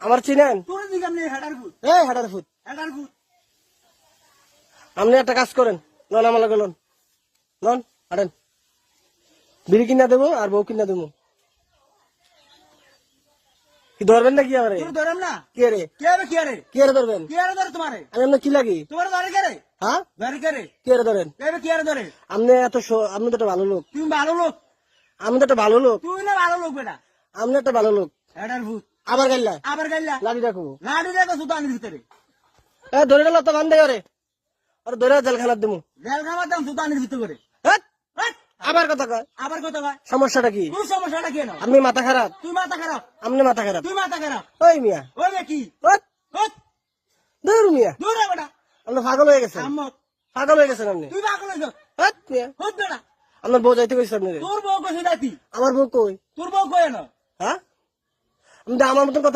আমার চিনেন? তোর দিকে আপনি হেডার ফুট এই হাটার ফুট, আপনি একটা কাজ করেন, লন আমার লগে লন, লন হাঁটেন, বিড়ি কিনা দেবো আর বউ কিনা দেবো। কি ধরবেন নাকি আমারে? তোর ধরেন না কে রে? কে রে কে রে কে রে ধরবেন? কে রে ধরে তোমারে আমি আপনার কি লাগি? তোমার ধরে কে রে হ্যাঁ, ধরে কে রে কে রে ধরেন? কে রে ধরে আপনি এত আপনি তো একটা ভালো লোক, তুমি ভালো লোক আমি তো একটা ভালো লোক, তুই না ভালো লোক বেটা আপনি একটা ভালো লোক। হেডার ফুট আবার গাইলা আবার গাইলা লাঠি রাখবো, লাডু দেখো সুতানির ভিতরে ধরে গেল তো বান্ধে ওরে, আর ধরে জেলখানার দেবো। জেল খাবার দাম সুতানির ভিতরে হ্যাট! হেৎ! আবার কথা কয়, আবার কত ভাই সমস্যাটা কি? তোর সমস্যাটা কেন আপনি মাথা খারাপ, তুই মাথা খারাপ আপনি মাথা খারাপ। তুই মাথা খারাপ ওই মিয়া, ওই কি হ্যাট! হট ধুর মিয়া, দূর রে বেটা আপনি পাগল হয়ে গেছেন, আম্মক পাগল হয়ে গেছেন আপনি। তুই পাগল হইছ হ্যাট মিয়া, হট বেটা আপনার বউ যাইতে কইছে আপনি? তোর বউ কইছে যাইতি আমার বউ কই? তোর বউ কই না হ্যাঁ, আমি তো আমার মতন কথা